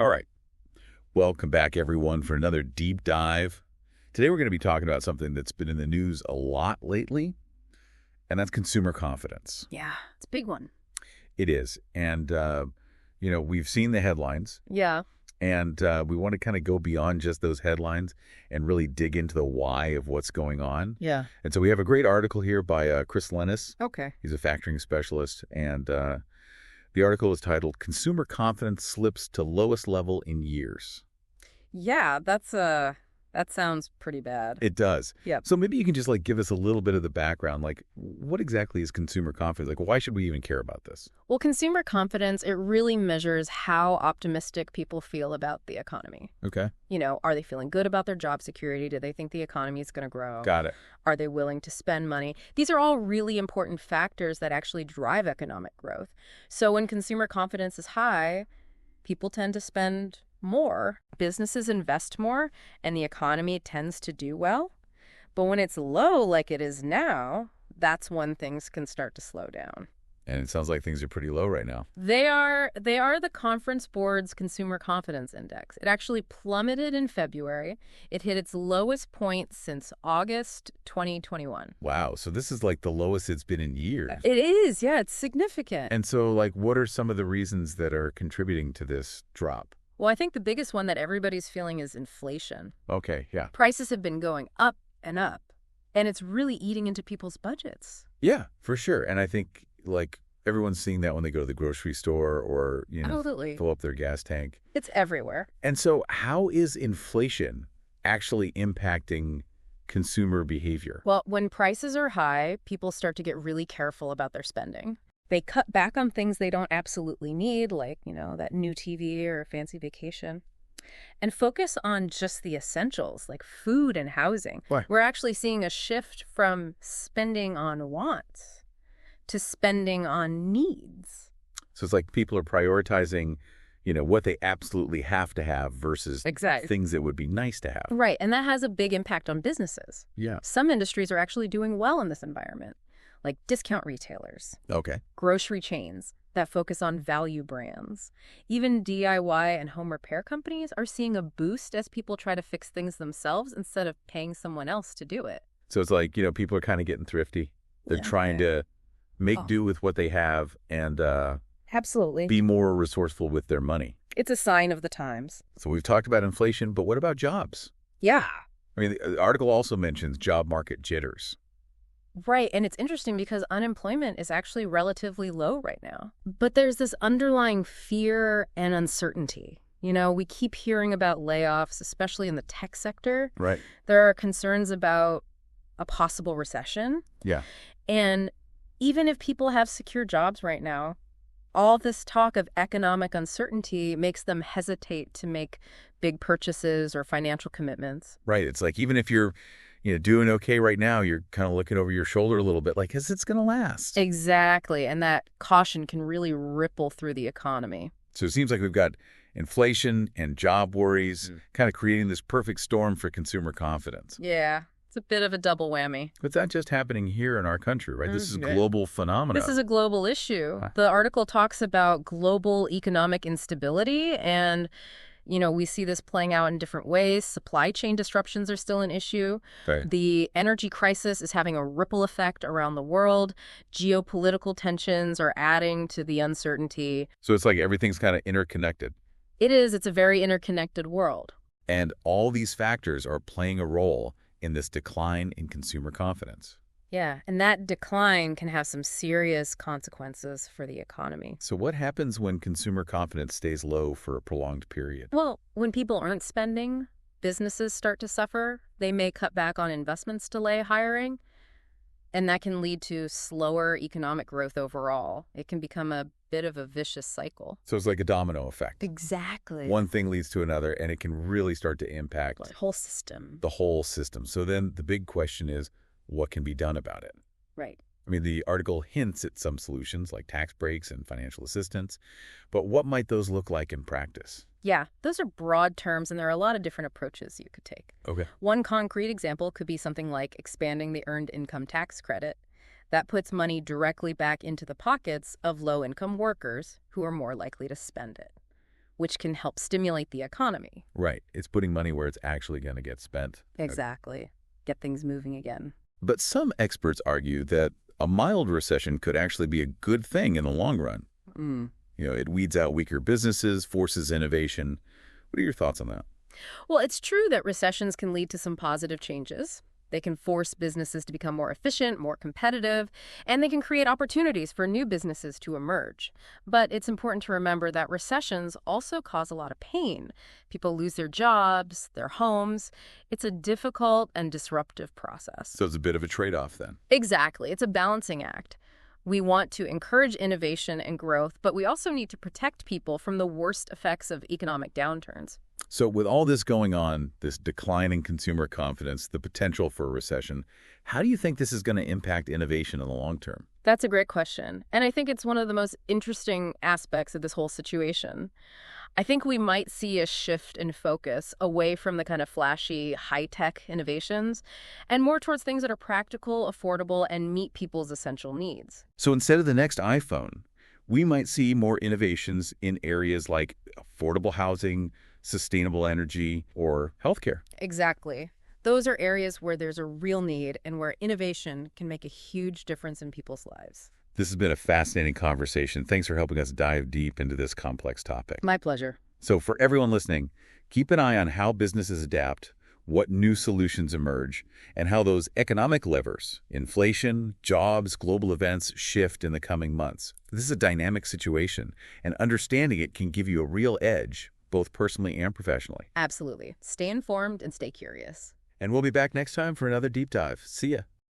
All right. Welcome back, everyone, for another deep dive. Today we're going to be talking about something that's been in the news a lot lately, and that's consumer confidence. Yeah, it's a big one. It is. And, we've seen the headlines, Yeah. and we want to kind of go beyond just those headlines and really dig into the why of what's going on. Yeah. And so we have a great article here by Chris Lennis. Okay. He's a factoring specialist, and the article is titled, Consumer Confidence Slips to Lowest Level in Years. Yeah, that sounds pretty bad. It does. Yep. So maybe you can just give us a little bit of the background. What exactly is consumer confidence? Why should we even care about this? Well, consumer confidence, it really measures how optimistic people feel about the economy. Okay. Are they feeling good about their job security? Do they think the economy is going to grow? Got it. Are they willing to spend money? These are all really important factors that actually drive economic growth. So when consumer confidence is high, people tend to spend more, businesses invest more, and the economy tends to do well. But when it's low like it is now, that's when things can start to slow down. And it sounds like things are pretty low right now. They are the Conference Board's Consumer Confidence Index. It actually plummeted in February. It hit its lowest point since August 2021. Wow. So this is the lowest it's been in years. It is, yeah, it's significant. And so what are some of the reasons that are contributing to this drop? Well, I think the biggest one that everybody's feeling is inflation. Okay, yeah. Prices have been going up, and it's really eating into people's budgets. Yeah, for sure. And I think everyone's seeing that when they go to the grocery store or, Absolutely. fill up their gas tank. It's everywhere. And so how is inflation actually impacting consumer behavior? Well, when prices are high, people start to get really careful about their spending. They cut back on things they don't absolutely need, like, that new TV or a fancy vacation, and focus on just the essentials, like food and housing. Why? We're actually seeing a shift from spending on wants to spending on needs. So it's people are prioritizing, what they absolutely have to have versus Exactly. things that would be nice to have. Right, and that has a big impact on businesses. Yeah. Some industries are actually doing well in this environment, like discount retailers, Okay. grocery chains that focus on value brands. Even DIY and home repair companies are seeing a boost as people try to fix things themselves instead of paying someone else to do it. So it's people are kind of getting thrifty. They're trying to make do with what they have and Absolutely. be more resourceful with their money. It's a sign of the times. So we've talked about inflation, but what about jobs? Yeah. I mean, the article also mentions job market jitters. Right, and it's interesting because unemployment is actually relatively low right now. But there's this underlying fear and uncertainty. We keep hearing about layoffs, especially in the tech sector. Right. There are concerns about a possible recession. Yeah. And even if people have secure jobs right now, all this talk of economic uncertainty makes them hesitate to make big purchases or financial commitments. Right. It's even if you're doing okay right now, you're kind of looking over your shoulder a little bit, is it's going to last? Exactly. And that caution can really ripple through the economy. So it seems like we've got inflation and job worries kind of creating this perfect storm for consumer confidence. Yeah, it's a bit of a double whammy. But that's just happening here in our country, right? This is a global phenomenon. This is a global issue. The article talks about global economic instability and we see this playing out in different ways. Supply chain disruptions are still an issue. Right. The energy crisis is having a ripple effect around the world. Geopolitical tensions are adding to the uncertainty. So it's everything's kind of interconnected. It is. It's a very interconnected world. And all these factors are playing a role in this decline in consumer confidence. Yeah, and that decline can have some serious consequences for the economy. So what happens when consumer confidence stays low for a prolonged period? Well, when people aren't spending, businesses start to suffer. They may cut back on investments, delay hiring, and that can lead to slower economic growth overall. It can become a bit of a vicious cycle. So it's like a domino effect. Exactly. One thing leads to another, and it can really start to impact the whole system. The whole system. So then the big question is, what can be done about it? Right. I mean, the article hints at some solutions like tax breaks and financial assistance, but what might those look like in practice? Yeah, those are broad terms, and there are a lot of different approaches you could take. Okay. One concrete example could be something like expanding the earned income tax credit. That puts money directly back into the pockets of low-income workers who are more likely to spend it. which can help stimulate the economy. Right. It's putting money where it's actually going to get spent. Exactly. Get things moving again. But some experts argue that a mild recession could actually be a good thing in the long run. Mm. It weeds out weaker businesses, forces innovation. What are your thoughts on that? Well, it's true that recessions can lead to some positive changes. They can force businesses to become more efficient, more competitive, and they can create opportunities for new businesses to emerge. But it's important to remember that recessions also cause a lot of pain. People lose their jobs, their homes. It's a difficult and disruptive process. So it's a bit of a trade-off then. Exactly. It's a balancing act. We want to encourage innovation and growth, but we also need to protect people from the worst effects of economic downturns. So with all this going on, this decline in consumer confidence, the potential for a recession, how do you think this is going to impact innovation in the long term? That's a great question. And I think it's one of the most interesting aspects of this whole situation. I think we might see a shift in focus away from the kind of flashy, high-tech innovations and more towards things that are practical, affordable, and meet people's essential needs. So instead of the next iPhone, we might see more innovations in areas like affordable housing, sustainable energy, or healthcare. Exactly. Those are areas where there's a real need and where innovation can make a huge difference in people's lives. This has been a fascinating conversation. Thanks for helping us dive deep into this complex topic. My pleasure. So for everyone listening, keep an eye on how businesses adapt, what new solutions emerge, and how those economic levers, inflation, jobs, global events, shift in the coming months. This is a dynamic situation, and understanding it can give you a real edge, both personally and professionally. Absolutely. Stay informed and stay curious. And we'll be back next time for another deep dive. See ya.